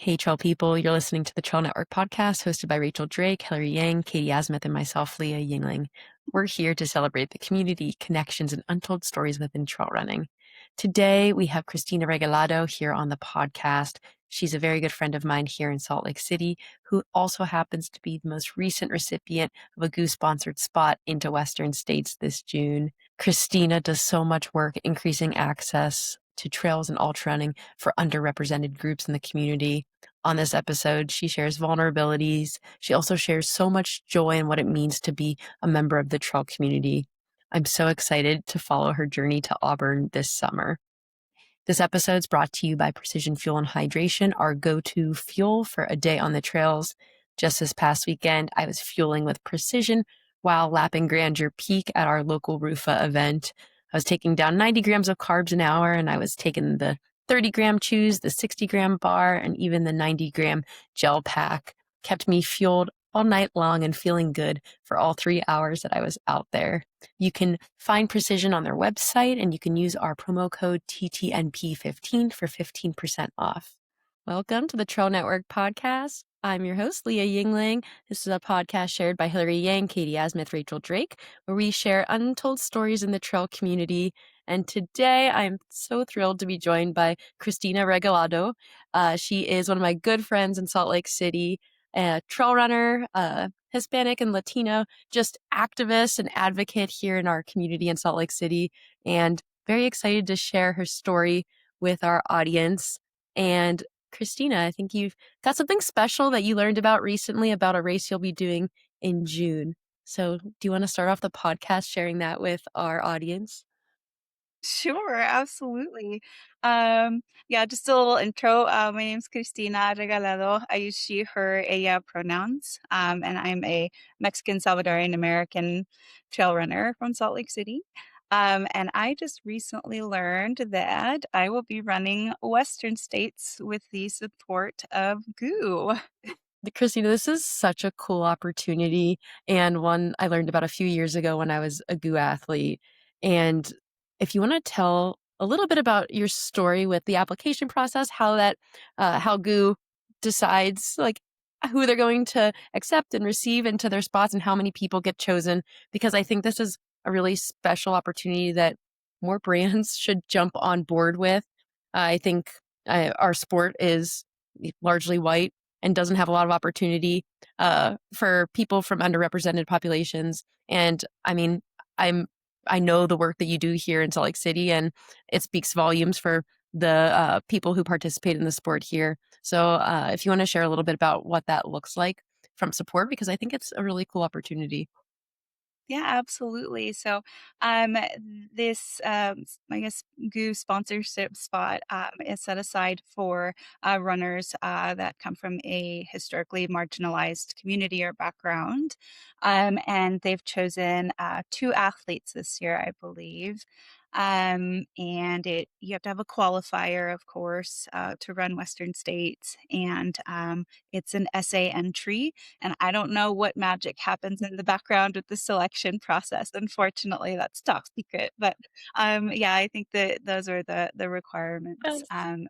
Hey, Trail people, you're listening to the Trail Network podcast hosted by Rachel Drake, Hillary Yang, Katie Asmuth, and myself, Leah Yingling. We're here to celebrate the community, connections, and untold stories within trail running. Today, we have Cristina Regalado here on the podcast. She's a very good friend of mine here in Salt Lake City, who also happens to be the most recent recipient of a GOO-sponsored spot into Western States this June. Cristina does so much work increasing access to trails and ultra running for underrepresented groups in the community. On this episode, she shares vulnerabilities. She also shares so much joy in what it means to be a member of the trail community. I'm so excited to follow her journey to Auburn this summer. This episode is brought to you by Precision Fuel and Hydration, our go-to fuel for a day on the trails. Just this past weekend, I was fueling with Precision while lapping Grandeur Peak at our local Rufa event. I was taking down 90 grams of carbs an hour, and I was taking the 30-gram chews, the 60-gram bar, and even the 90-gram gel pack. Kept me fueled all night long and feeling good for all 3 hours that I was out there. You can find Precision on their website, and you can use our promo code TTNP15 for 15% off. Welcome to the Trail Network podcast. I'm your host, Leah Yingling. This is a podcast shared by Hillary Yang, Katie Asmuth, Rachel Drake, where we share untold stories in the trail community. And today I'm so thrilled to be joined by Cristina Regalado. She is one of my good friends in Salt Lake City, a trail runner, Hispanic and Latino, just activist and advocate here in our community in Salt Lake City, and very excited to share her story with our audience. And Cristina, I think you've got something special that you learned about recently about a race you'll be doing in June. So do you want to start off the podcast sharing that with our audience? Sure, absolutely. Yeah, just a little intro. My name's Cristina Regalado. I use she, her, ella pronouns. And I'm a Mexican Salvadorian American trail runner from Salt Lake City. And I just recently learned that I will be running Western States with the support of GOO. Christina, this is such a cool opportunity and one I learned about a few years ago when I was a GOO athlete. And if you want to tell a little bit about your story with the application process, how GOO decides like who they're going to accept and receive into their spots and how many people get chosen, because I think this is a really special opportunity that more brands should jump on board with. I think our sport is largely white and doesn't have a lot of opportunity for people from underrepresented populations. And I mean, I know the work that you do here in Salt Lake City, and it speaks volumes for the people who participate in the sport here. So if you want to share a little bit about what that looks like from support, because I think it's a really cool opportunity. Yeah, absolutely. So, this, I guess, GOO sponsorship spot is set aside for runners that come from a historically marginalized community or background. And they've chosen two athletes this year, I believe. And you have to have a qualifier, of course, to run Western States, and it's an essay entry. And I don't know what magic happens in the background with the selection process. Unfortunately, that's top secret. But yeah, I think that those are the requirements. And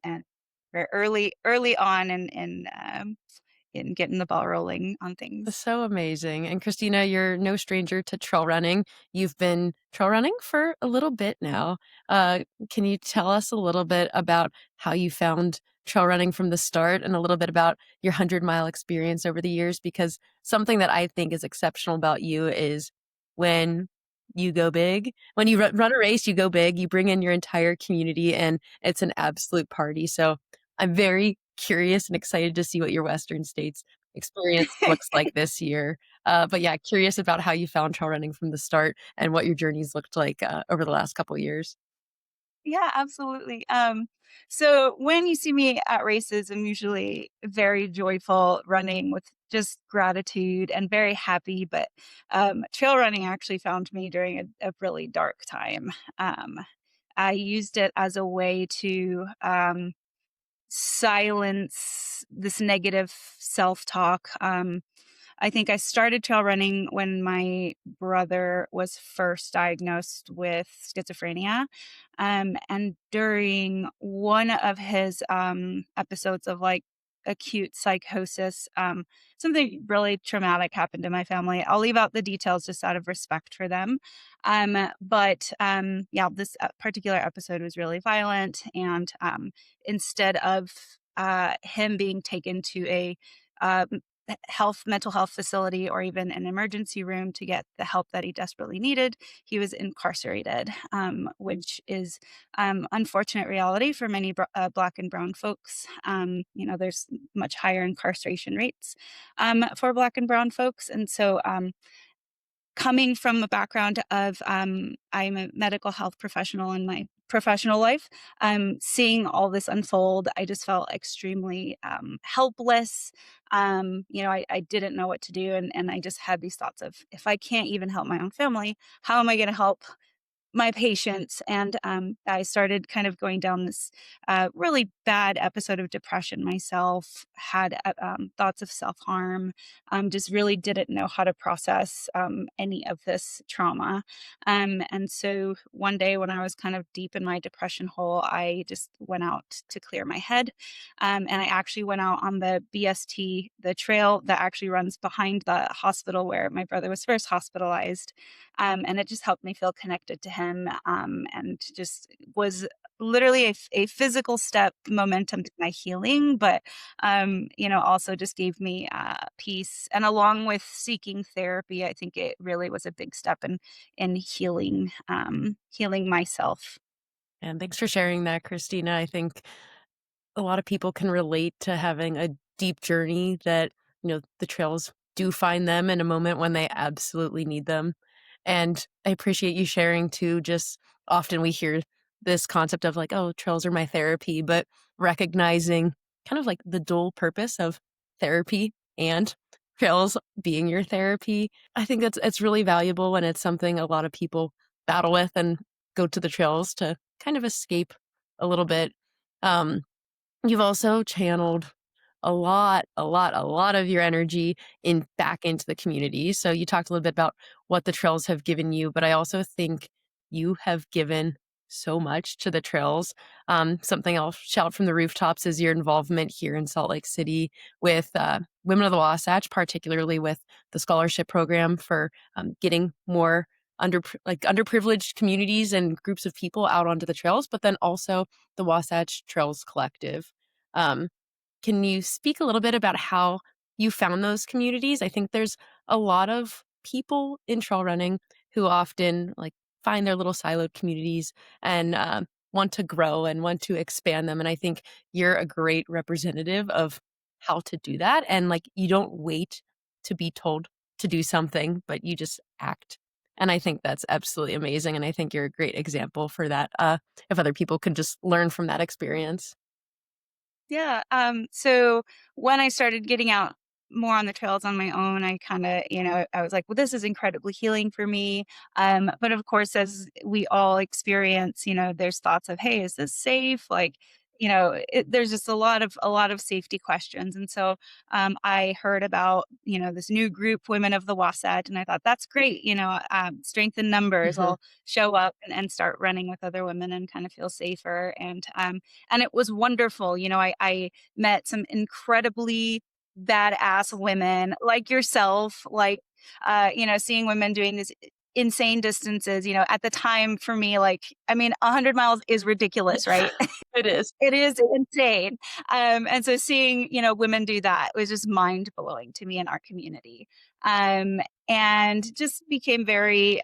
we're early on in getting the ball rolling on things. So amazing. And Christina, you're no stranger to trail running. You've been trail running for a little bit now. Can you tell us a little bit about how you found trail running from the start and a little bit about your 100-mile experience over the years? Because something that I think is exceptional about you is when you go big, when you run a race, you go big, you bring in your entire community, and it's an absolute party. So I'm very curious and excited to see what your Western States experience looks like this year. But yeah, curious about how you found trail running from the start and what your journeys looked like over the last couple of years. Yeah, absolutely. So when you see me at races, I'm usually very joyful, running with just gratitude and very happy. But trail running actually found me during a really dark time. I used it as a way to silence this negative self talk. I think I started trail running when my brother was first diagnosed with schizophrenia. And during one of his episodes of like acute psychosis. Something really traumatic happened to my family. I'll leave out the details just out of respect for them. But yeah, this particular episode was really violent. And instead of him being taken to a uh, mental health facility or even an emergency room to get the help that he desperately needed, he was incarcerated, which is unfortunate reality for many Black and Brown folks. There's much higher incarceration rates for Black and Brown folks, and so coming from a background of I'm a medical health professional in my professional life, seeing all this unfold, I just felt extremely helpless. I didn't know what to do. And I just had these thoughts of, if I can't even help my own family, how am I going to help my patients? And I started kind of going down this really bad episode of depression myself, had thoughts of self-harm, just really didn't know how to process any of this trauma. And so one day when I was kind of deep in my depression hole, I just went out to clear my head. And I actually went out on the BST, the trail that actually runs behind the hospital where my brother was first hospitalized. And it just helped me feel connected to him, and just was literally a physical step momentum to my healing, but also just gave me peace. And along with seeking therapy, I think it really was a big step in healing myself. And thanks for sharing that, Christina. I think a lot of people can relate to having a deep journey that, the trails do find them in a moment when they absolutely need them. And I appreciate you sharing too. Just often we hear this concept of like, oh, trails are my therapy, but recognizing kind of like the dual purpose of therapy and trails being your therapy. I think it's really valuable when it's something a lot of people battle with and go to the trails to kind of escape a little bit. Um, You've also channeled a lot of your energy back into the community. So you talked a little bit about what the trails have given you, but I also think you have given so much to the trails. Something I'll shout from the rooftops is your involvement here in Salt Lake City with Women of the Wasatch, particularly with the scholarship program for getting more underprivileged communities and groups of people out onto the trails, but then also the Wasatch Trails Collective. Um, can you speak a little bit about how you found those communities? I think there's a lot of people in trail running who often find their little siloed communities and want to grow and want to expand them. And I think you're a great representative of how to do that. And you don't wait to be told to do something, but you just act. And I think that's absolutely amazing. And I think you're a great example for that. If other people could just learn from that experience. Yeah. So when I started getting out more on the trails on my own, I kind of, I was like, well, this is incredibly healing for me. But of course, as we all experience, there's thoughts of, hey, is this safe? There's just a lot of safety questions. And so I heard about, this new group, Women of the Wasatch, and I thought that's great. Strength in numbers. Mhm. I'll show up and start running with other women and kind of feel safer. And it was wonderful. I met some incredibly badass women like yourself, seeing women doing these insane distances, at the time for me, 100 miles is ridiculous, right? It is. It is insane. And so seeing, women do that was just mind blowing to me in our community. And just became very,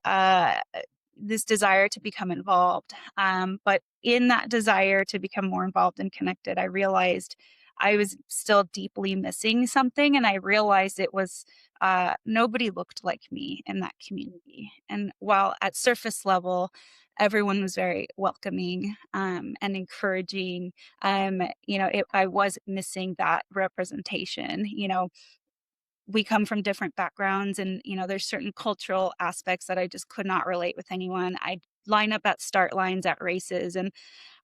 this desire to become involved. But in that desire to become more involved and connected, I realized I was still deeply missing something. And I realized it was nobody looked like me in that community. And while at surface level, everyone was very welcoming and encouraging, I was missing that representation. We come from different backgrounds, and there's certain cultural aspects that I just could not relate with anyone. I line up at start lines at races, and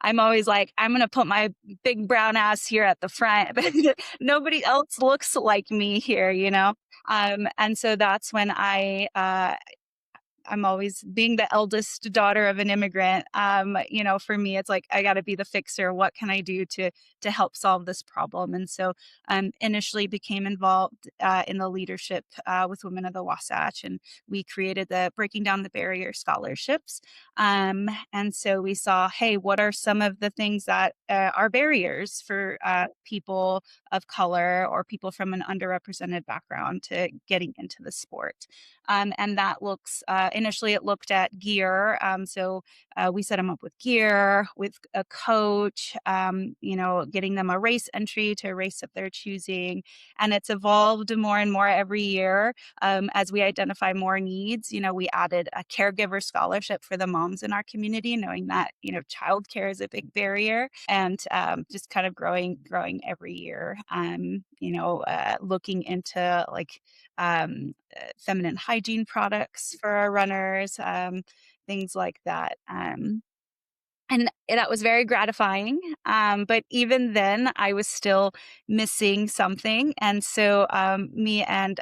I'm always like, I'm going to put my big brown ass here at the front, but nobody else looks like me here. And so that's when I I'm always being the eldest daughter of an immigrant. For me, it's like I got to be the fixer. What can I do to help solve this problem? And so, initially became involved in the leadership with Women of the Wasatch, and we created the Breaking Down the Barrier scholarships. And so we saw, hey, what are some of the things that are barriers for people of color or people from an underrepresented background to getting into the sport? And that looks, initially it looked at gear. So we set them up with gear, with a coach, getting them a race entry to a race of their choosing. And it's evolved more and more every year as we identify more needs. We added a caregiver scholarship for the moms in our community, knowing that, childcare is a big barrier, and just kind of growing every year. Looking into like feminine hygiene products for our runners, things like that. And that was very gratifying. But even then, I was still missing something. And so me and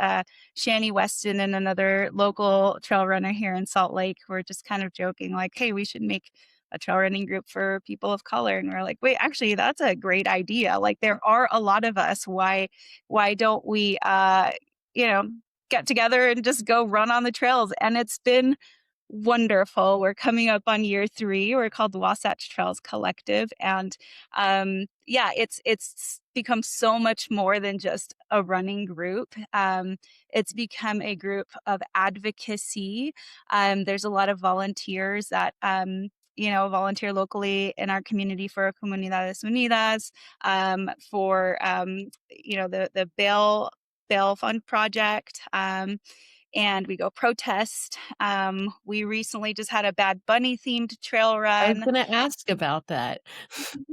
Shani Weston and another local trail runner here in Salt Lake were just kind of joking, like, hey, we should make a trail running group for people of color. And we're like, wait, actually, that's a great idea. Like, there are a lot of us. Why don't we, you know, get together and just go run on the trails? And it's been wonderful. We're coming up on year 3. We're called the Wasatch Trails Collective. And it's become so much more than just a running group. It's become a group of advocacy. There's a lot of volunteers that volunteer locally in our community for Comunidades Unidas, for the Bail Fund Project. And we go protest. We recently just had a Bad Bunny themed trail I was run. gonna ask about that.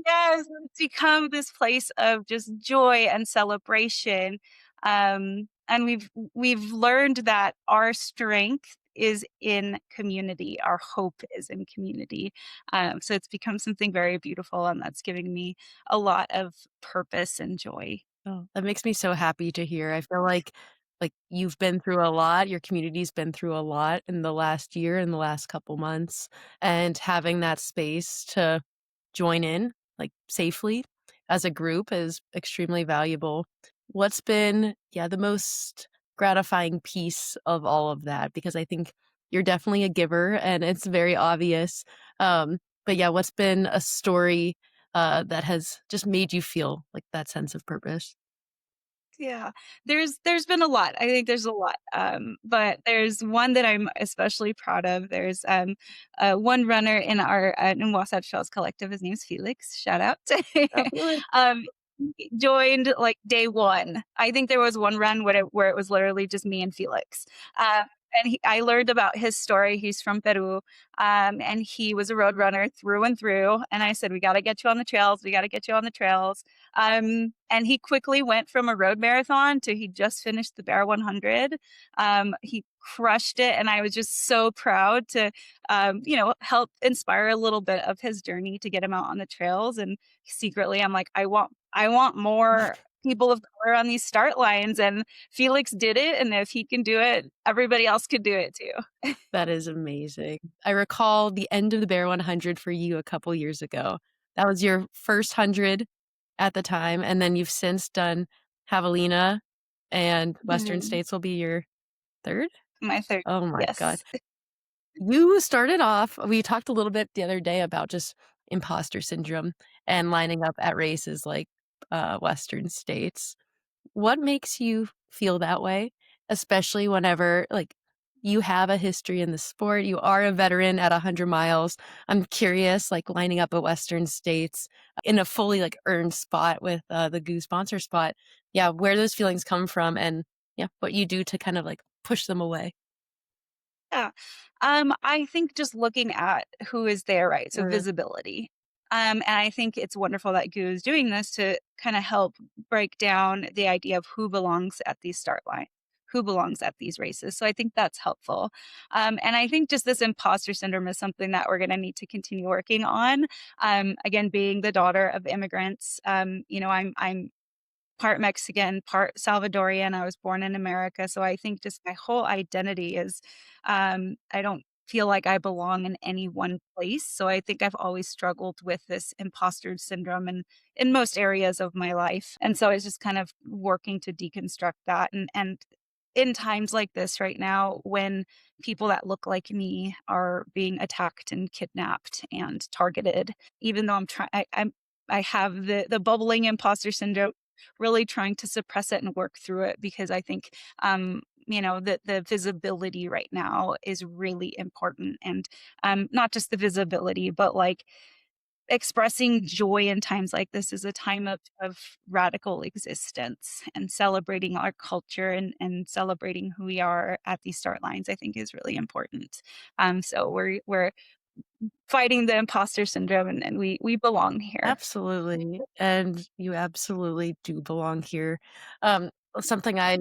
Yes, it's become this place of just joy and celebration. And we've learned that our strength is in community. Our hope is in community. So it's become something very beautiful, and that's giving me a lot of purpose and joy. Oh, that makes me so happy to hear. I feel like you've been through a lot, your community's been through a lot in the last year, in the last couple months, and having that space to join in, like, safely as a group is extremely valuable. What's been, the most gratifying piece of all of that? Because I think you're definitely a giver and it's very obvious. But yeah, what's been a story that has just made you feel like that sense of purpose? Yeah, there's been a lot. I think there's a lot, but there's one that I'm especially proud of. There's one runner in our in Wasatch Trails Collective. His name's Felix. Shout out. Oh, really? um, he joined like day one. I think there was one run where it was literally just me and Felix. And I learned about his story. He's from Peru, and he was a road runner through and through. And I said, "We got to get you on the trails. We got to get you on the trails." And he quickly went from a road marathon to he just finished the Bear 100. He crushed it, and I was just so proud to, help inspire a little bit of his journey to get him out on the trails. And secretly, I'm like, I want more people of color on these start lines, and Felix did it. And if he can do it, everybody else could do it too. That is amazing. I recall the end of the Bear 100 for you a couple years ago. That was your first 100 at the time, and then you've since done Javelina, and Western Mhm. States will be your 3rd? My third, Oh my god. yes. You started off, we talked a little bit the other day about just imposter syndrome and lining up at races like, Western States. What makes you feel that way, especially whenever, like, you have a history in the sport, you are a veteran at 100 miles. I'm curious, like, lining up at Western States in a fully, like, earned spot with, the GU sponsor spot, where those feelings come from and, what you do to kind of, like, push them away. Yeah. I think just looking at who is there, right? So Mm. visibility. And I think it's wonderful that GU is doing this to kind of help break down the idea of who belongs at these start line, who belongs at these races. So I think that's helpful. And I think just this imposter syndrome is something that we're going to need to continue working on. Again, being the daughter of immigrants, I'm part Mexican, part Salvadorian. I was born in America, so I think just my whole identity is, I don't feel like I belong in any one place. So I think I've always struggled with this imposter syndrome in most areas of my life. And so it's just kind of working to deconstruct that. And in times like this right now, when people that look like me are being attacked and kidnapped and targeted, even though I have the bubbling imposter syndrome, really trying to suppress it and work through it because I think the visibility right now is really important, and not just the visibility, but like expressing joy in times like this is a time of radical existence, and celebrating our culture and celebrating who we are at these start lines, I think is really important. So we're fighting the imposter syndrome, and we belong here. Absolutely, and you absolutely do belong here. Um, Something I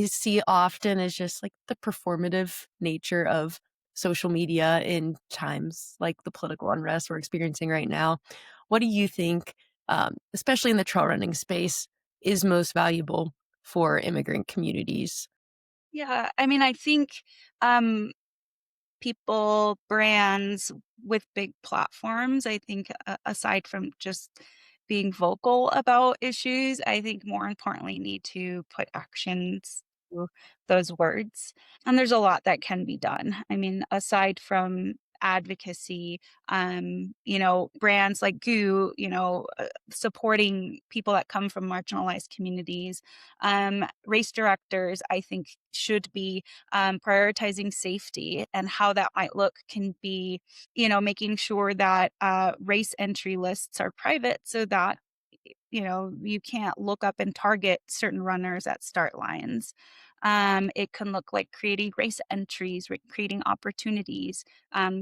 see often is just, like, the performative nature of social media in times like the political unrest we're experiencing right now. What do you think, especially in the trail running space, is most valuable for immigrant communities? Yeah, I mean, I think um people, brands with big platforms, I think, aside from just being vocal about issues, I think more importantly need to put actions to those words. And there's a lot that can be done. I mean, aside from advocacy, brands like Goo, supporting people that come from marginalized communities, race directors, I think should be prioritizing safety, and how that might look can be, making sure that race entry lists are private so that you can't look up and target certain runners at start lines. It can look like creating race entries, creating opportunities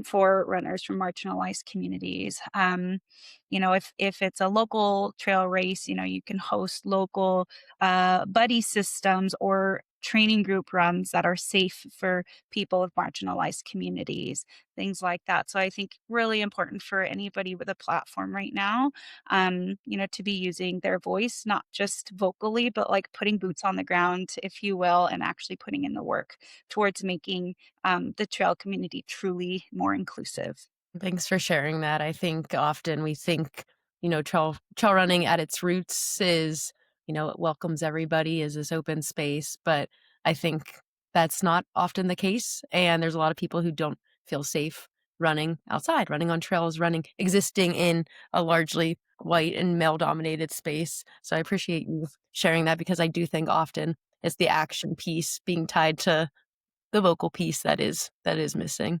for runners from marginalized communities. If it's a local trail race, you can host local buddy systems or training group runs that are safe for people of marginalized communities, things like that. So I think really important for anybody with a platform right now, to be using their voice, not just vocally, but like putting boots on the ground, if you will, and actually putting in the work towards making the trail community truly more inclusive. Thanks for sharing that. I think often we think, trail running at its roots is, it welcomes everybody as this open space, but I think that's not often the case. And there's a lot of people who don't feel safe running outside, running on trails, existing in a largely white and male dominated space. So I appreciate you sharing that because I do think often it's the action piece being tied to the vocal piece that is missing.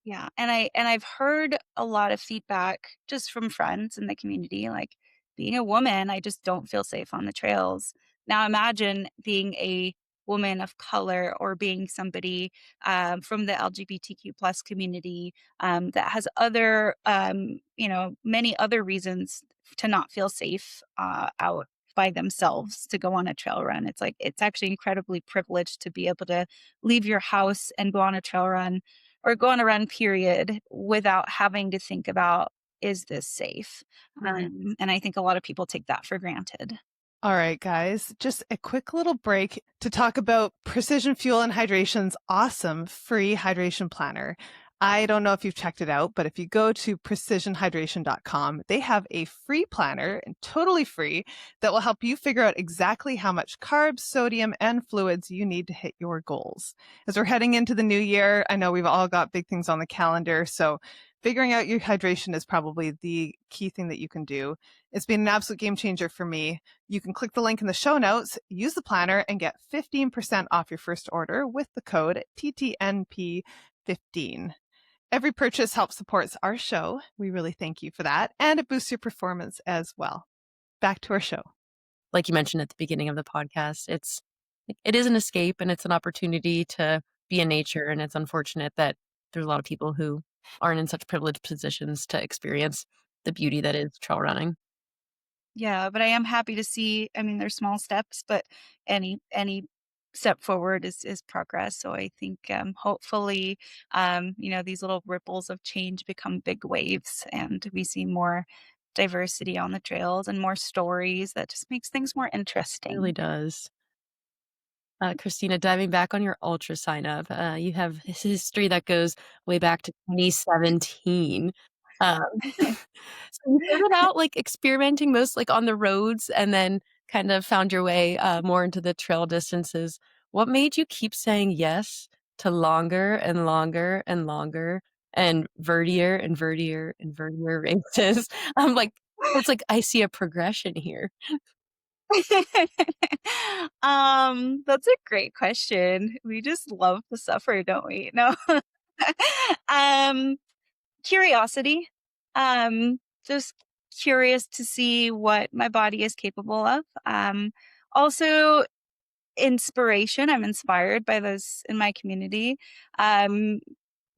Yeah, and I've heard a lot of feedback just from friends in the community, like, being a woman, I just don't feel safe on the trails. Now imagine being a woman of color, or being somebody, from the LGBTQ plus community, that has other, many other reasons to not feel safe, out by themselves to go on a trail run. It's like, it's actually incredibly privileged to be able to leave your house and go on a trail run, or go on a run period, without having to think about, is this safe? And I think a lot of people take that for granted. All right, guys, just a quick little break to talk about Precision Fuel and Hydration's awesome free hydration planner. I don't know if you've checked it out, but if you go to precisionhydration.com, they have a free planner and totally free that will help you figure out exactly how much carbs, sodium, and fluids you need to hit your goals. As we're heading into the new year, I know we've all got big things on the calendar, so figuring out your hydration is probably the key thing that you can do. It's been an absolute game changer for me. You can click the link in the show notes, use the planner, and get 15% off your first order with the code TTNP15. Every purchase helps supports our show. We really thank you for that. And it boosts your performance as well. Back to our show. Like you mentioned at the beginning of the podcast, it is an escape and it's an opportunity to be in nature. And it's unfortunate that there's a lot of people who aren't in such privileged positions to experience the beauty that is trail running. Yeah, but I am happy to see, I mean, there's small steps, but any step forward is progress. So I think, hopefully, these little ripples of change become big waves, and we see more diversity on the trails and more stories that just makes things more It really interesting. does. Christina, diving back on your ultra sign up, you have history that goes way back to 2017. Um, so you started out like experimenting most like on the roads and then kind of found your way more into the trail distances. What made you keep saying yes to longer and longer and longer and vertier and vertier and vertier races? I'm like, it's like I see a progression here. That's a great question. We just love to suffer, don't we? No. um, Curiosity. Just curious to see what my body is capable of. Also inspiration. I'm inspired by those in my community. Um,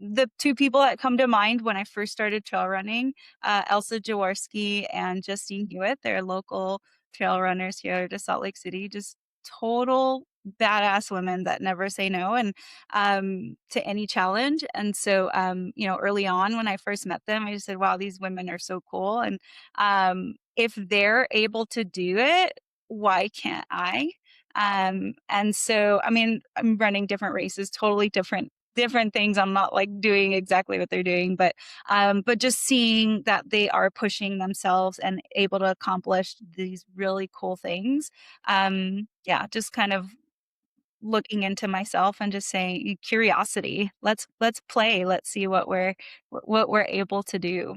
the two people that come to mind when I first started trail running, Elsa Jaworski and Justine Hewitt, they're local trail runners here to Salt Lake City, just total badass women that never say no and to any challenge. And so early on when I first met them, I just said, wow, these women are so cool. And if they're able to do it, why can't I? And so, I mean, I'm running different races, totally different things. I'm not like doing exactly what they're doing, but just seeing that they are pushing themselves and able to accomplish these really cool things. Yeah, just kind of looking into myself and just saying curiosity. Let's play. Let's see what we're able to do.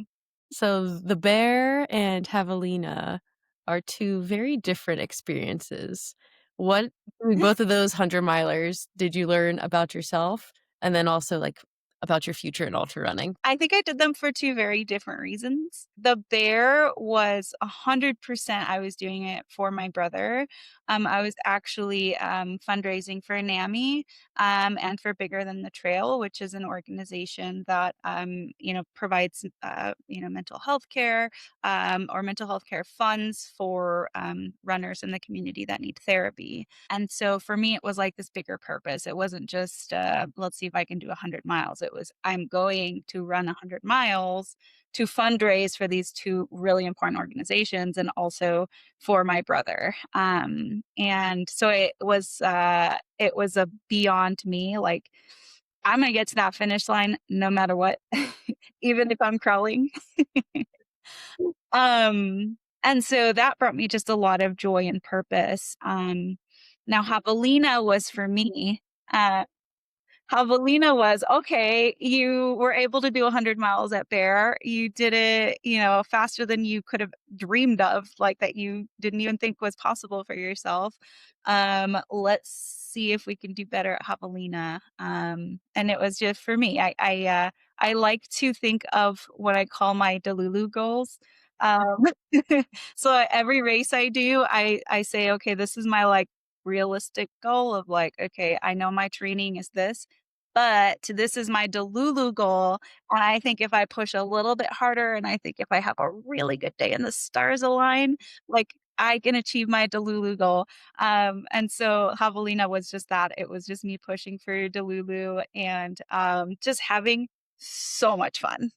So the bear and javelina are two very different experiences. What doing both of those 100-milers did you learn about yourself and then also, like, about your future in ultra running? I think I did them for two very different reasons. The bear was 100% I was doing it for my brother. I was actually fundraising for NAMI and for Bigger Than the Trail, which is an organization that provides mental health care or mental health care funds for runners in the community that need therapy. And so for me, it was like this bigger purpose. It wasn't just, let's see if I can do 100 miles. It was, I'm going to run 100 miles to fundraise for these two really important organizations and also for my brother. And so it was a beyond me, like, I'm going to get to that finish line no matter what, even if I'm crawling. And so that brought me just a lot of joy and purpose. Now Javelina was for me. Uh, Javelina was okay. You were able to do 100 miles at Bear. You did it, faster than you could have dreamed of, like that you didn't even think was possible for yourself. Let's see if we can do better at Javelina. And it was just for me. I like to think of what I call my Delulu goals. Um, so at every race I do, I say, okay, this is my like realistic goal of like, okay, I know my training is this, but this is my Delulu goal. And I think if I push a little bit harder and I think if I have a really good day and the stars align, like I can achieve my Delulu goal. And so Javelina was just that. It was just me pushing for Delulu and just having so much fun.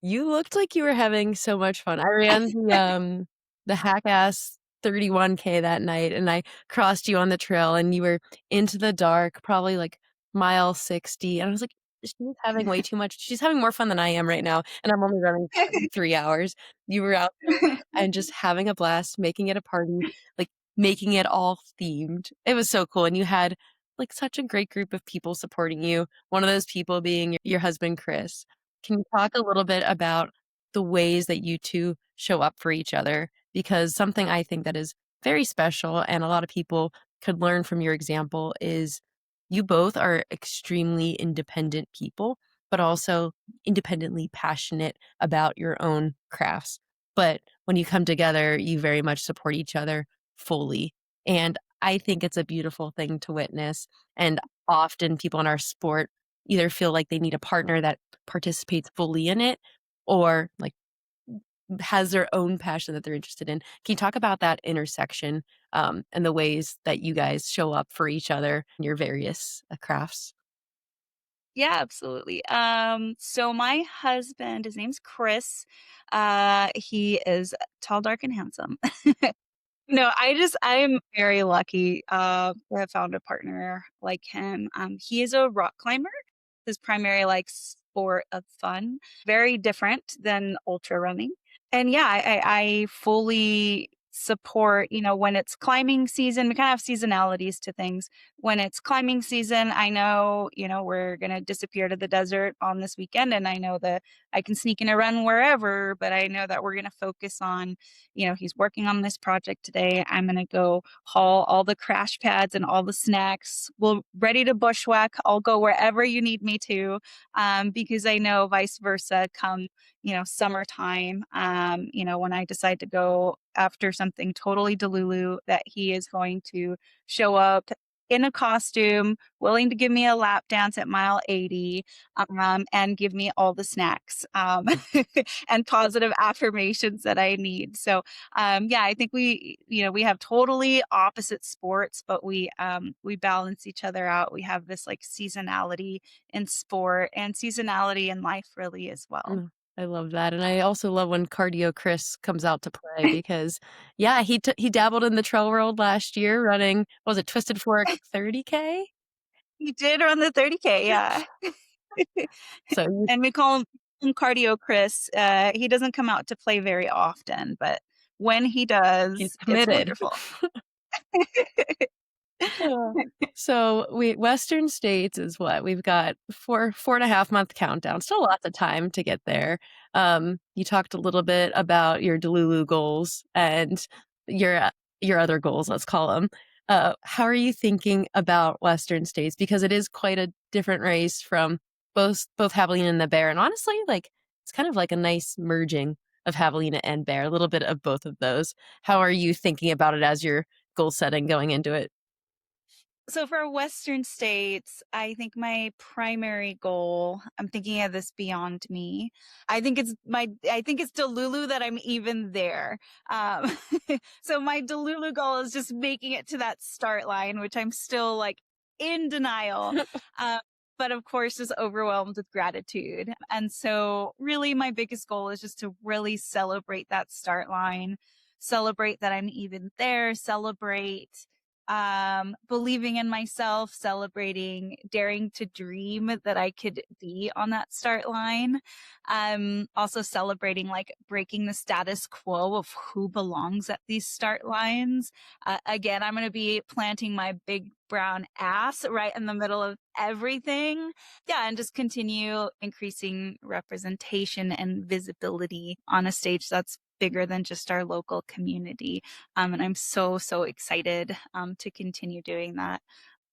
You looked like you were having so much fun. I ran the hack-ass 31K that night, and I crossed you on the trail, and you were into the dark, probably, like, mile 60, and I was like, "She's having way too much she's having more fun than I am right now, and I'm only running for, like, 3 hours." You were out there and just having a blast, making it a party, like, making it all themed. It was so cool, and you had, like, such a great group of people supporting you, one of those people being your husband, Chris. Can you talk a little bit about the ways that you 2 show up for each other? Because something I think that is very special and a lot of people could learn from your example is you both are extremely independent people, but also independently passionate about your own crafts. But when you come together, you very much support each other fully. And I think it's a beautiful thing to witness. And often people in our sport either feel like they need a partner that participates fully in it or like has their own passion that they're interested in. Can you talk about that intersection and the ways that you guys show up for each other in your various crafts? Yeah, absolutely. So my husband, his name's Chris. He is tall, dark, and handsome. No, I am very lucky, to have found a partner like him. He is a rock climber. His primary, like, sport of fun, very different than ultra running. And yeah, I fully support, when it's climbing season, we kind of have seasonalities to things. When it's climbing season, I know, we're gonna disappear to the desert on this weekend, and I know that I can sneak in a run wherever, but I know that we're gonna focus on, he's working on this project today. I'm gonna go haul all the crash pads and all the snacks. We're ready to bushwhack. I'll go wherever you need me to, because I know vice versa come, summertime, when I decide to go after something totally Delulu, that he is going to show up in a costume, willing to give me a lap dance at mile 80, and give me all the snacks, and positive affirmations that I need. So, yeah, I think we have totally opposite sports, but we balance each other out. We have this like seasonality in sport and seasonality in life really as well. Mm, I love that, and I also love when Cardio Chris comes out to play because, yeah, he dabbled in the trail world last year running, what was it, Twisted Fork 30K? He did run the 30K, yeah. So you And we call him Cardio Chris. He doesn't come out to play very often, but when he he's does, it's committed. wonderful. Yeah. So Western states is what? We've got 4.5 month countdown. Still lots of time to get there. You talked a little bit about your Delulu goals and your your other goals, let's call them. How are you thinking about Western states? Because it is quite a different race from both Javelina and the Bear. And honestly, like it's kind of like a nice merging of Javelina and Bear, a little bit of both of those. How are you thinking about it as your goal setting going into it? So for Western states, I think my primary goal, I'm thinking of this beyond me. I think it's Delulu that I'm even there. Um, so my Delulu goal is just making it to that start line, which I'm still like in denial. Uh, but of course, just overwhelmed with gratitude. And so really my biggest goal is just to really celebrate that start line, celebrate that I'm even there, celebrate believing in myself, celebrating, daring to dream that I could be on that start line. Also celebrating like breaking the status quo of who belongs at these start lines. Again, I'm going to be planting my big brown ass right in the middle of everything. Yeah, and just continue increasing representation and visibility on a stage that's bigger than just our local community. And I'm so, so excited to continue doing that.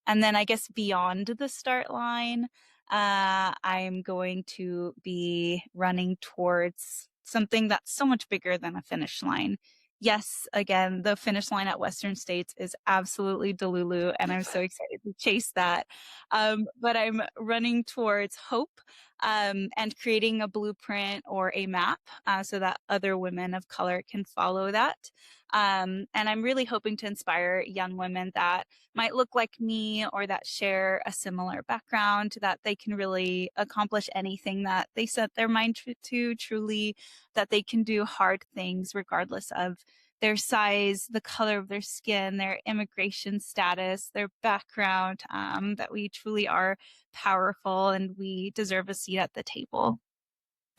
And then I guess beyond the start line, I'm going to be running towards something that's so much bigger than a finish line. Yes, again, the finish line at Western States is absolutely Delulu, and I'm so excited to chase that. But I'm running towards hope, and creating a blueprint or a map, so that other women of color can follow that. And I'm really hoping to inspire young women that might look like me or that share a similar background, that they can really accomplish anything that they set their mind to, truly, that they can do hard things regardless of their size, the color of their skin, their immigration status, their background, that we truly are powerful and we deserve a seat at the table.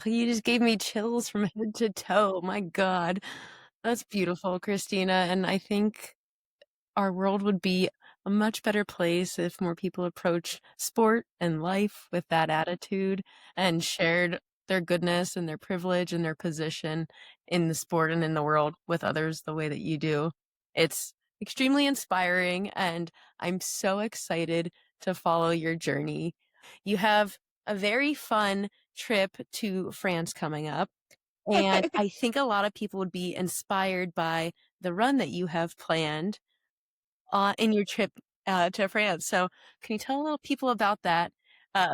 You just gave me chills from head to toe. My God. That's beautiful, Christina. And I think our world would be a much better place if more people approach sport and life with that attitude and shared their goodness and their privilege and their position in the sport and in the world with others the way that you do. It's extremely inspiring, and I'm so excited to follow your journey. You have a very fun trip to France coming up. And I think a lot of people would be inspired by the run that you have planned in your trip to France. So can you tell a little people about that?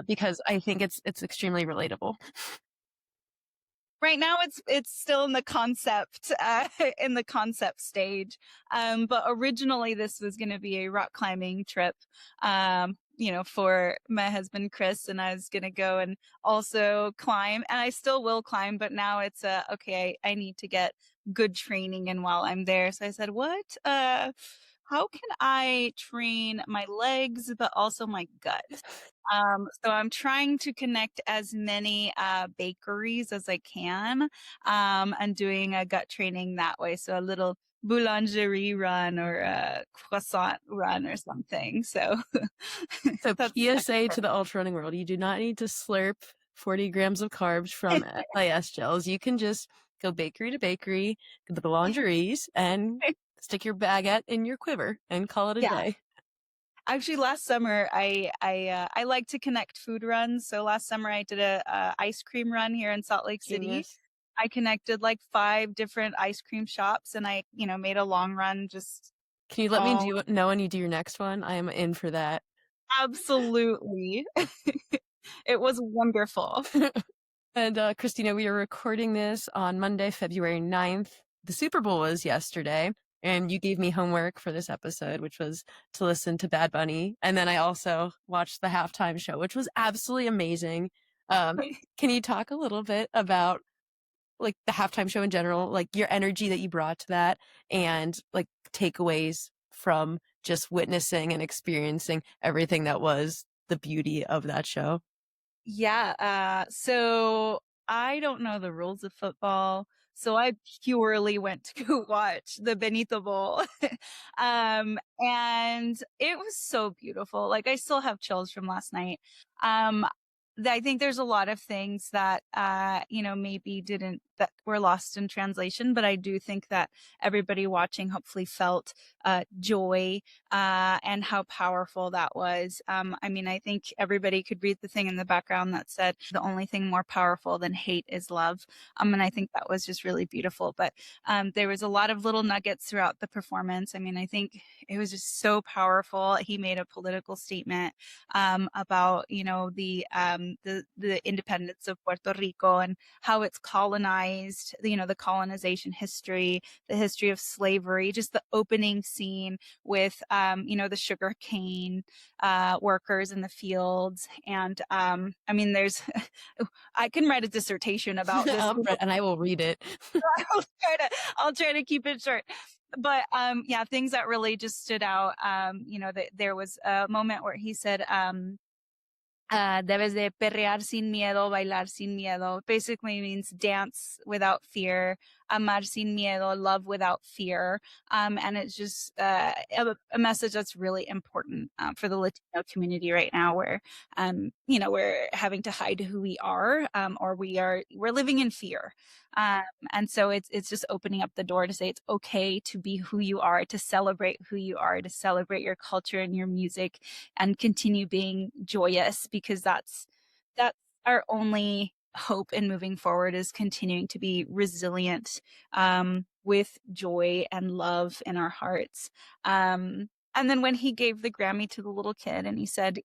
Because I think it's extremely relatable. Right now it's still in the concept in the concept stage. But originally this was going to be a rock climbing trip. for my husband, Chris, and I was going to go and also climb, and I still will climb, but now it's okay, I need to get good training in while I'm there. So I said, how can I train my legs, but also my gut? So I'm trying to connect as many bakeries as I can, and doing a gut training that way. So a little boulangerie run or a croissant run or something. So So that's PSA to the ultra running world, you do not need to slurp 40 grams of carbs from LIS gels. You can just go bakery to bakery, go to the boulangeries, and stick your baguette in your quiver and call it a yeah. day. Actually, last summer I like to connect food runs. So last summer I did a ice cream run here in Salt Lake City. Genius. I connected like 5 different ice cream shops, and I made a long run. Just Can you let me know when you do your next one? I am in for that. absolutely. It was wonderful. And Christina, we are recording this on Monday, February 9th. The Super Bowl was yesterday, and you gave me homework for this episode, which was to listen to Bad Bunny. And then I also watched the halftime show, which was absolutely amazing. Can you talk a little bit about like the halftime show in general, like your energy that you brought to that, and like takeaways from just witnessing and experiencing everything that was the beauty of that show? Yeah, so I don't know the rules of football, so I purely went to go watch the Benito Bowl. And it was so beautiful. Like, I still have chills from last night. Um, I think there's a lot of things that, maybe that were lost in translation, but I do think that everybody watching hopefully felt joy, and how powerful that was. I mean, I think everybody could read the thing in the background that said, the only thing more powerful than hate is love. And I think that was just really beautiful. But there was a lot of little nuggets throughout the performance. I mean, I think it was just so powerful. He made a political statement about, the independence of Puerto Rico and how it's colonized, the colonization history, the history of slavery, just the opening scene with, the sugar cane workers in the fields. And I mean, I can write a dissertation about this. And I will read it. I'll try to keep it short. But yeah, things that really just stood out. There was a moment where he said, debes de perrear sin miedo, bailar sin miedo. Basically means dance without fear, amar sin miedo, love without fear. And it's just a message that's really important for the Latino community right now, where we're having to hide who we are, or we're living in fear. And so it's just opening up the door to say it's okay to be who you are, to celebrate who you are, to celebrate your culture and your music, and continue being joyous, because that's our only hope in moving forward, is continuing to be resilient, with joy and love in our hearts. And then when he gave the Grammy to the little kid and he said,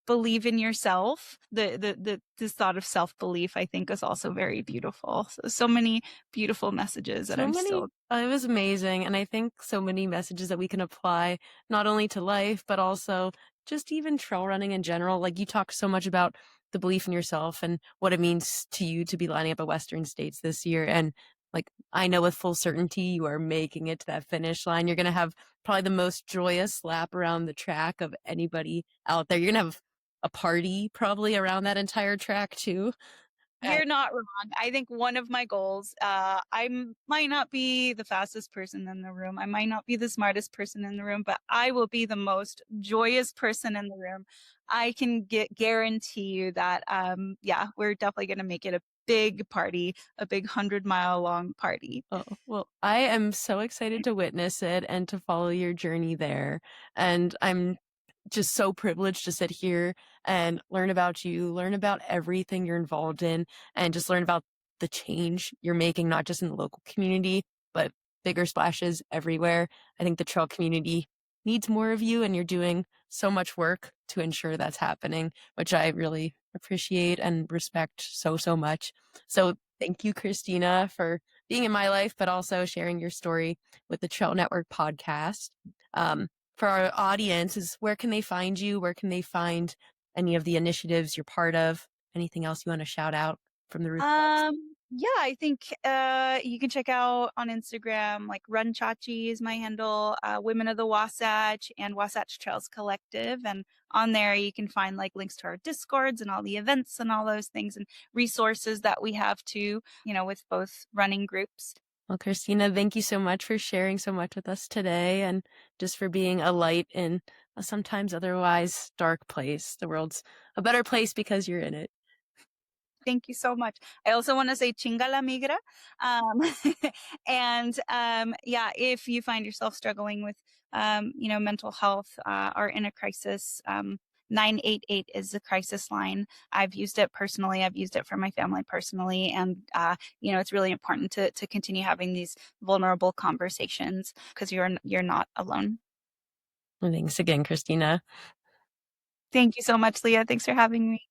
believe in yourself, this thought of self-belief, I think, is also very beautiful. So many beautiful messages that it was amazing. And I think so many messages that we can apply not only to life, but also just even trail running in general. Like, you talk so much about the belief in yourself and what it means to you to be lining up at Western States this year. And like, I know with full certainty you are making it to that finish line. You're going to have probably the most joyous lap around the track of anybody out there. You're going to have a party probably around that entire track too. You're not wrong. I think one of my goals, might not be the fastest person in the room. I might not be the smartest person in the room, but I will be the most joyous person in the room. I can guarantee you that, we're definitely going to make it a big party, a big 100-mile long party. Oh, well, I am so excited to witness it and to follow your journey there. And I'm just so privileged to sit here and learn about you, learn about everything you're involved in, and just learn about the change you're making, not just in the local community, but bigger splashes everywhere. I think the trail community needs more of you, and you're doing so much work to ensure that's happening, which I really appreciate and respect so, so much. So thank you, Cristina, for being in my life, but also sharing your story with the Trail Network podcast. for our audience is where can they find you? Where can they find any of the initiatives you're part of? Anything else you want to shout out from the rooftops? Yeah, I think you can check out on Instagram, like Run Chachi is my handle, Women of the Wasatch and Wasatch Trails Collective. And on there you can find like links to our discords and all the events and all those things and resources that we have too, with both running groups. Well, Cristina, thank you so much for sharing so much with us today and just for being a light in a sometimes otherwise dark place. The world's a better place because you're in it. Thank you so much. I also want to say chinga la migra. And yeah, if you find yourself struggling with, mental health or in a crisis, 988 is the crisis line. I've used it personally. I've used it for my family personally. And, it's really important to continue having these vulnerable conversations because you're not alone. Thanks again, Cristina. Thank you so much, Leah. Thanks for having me.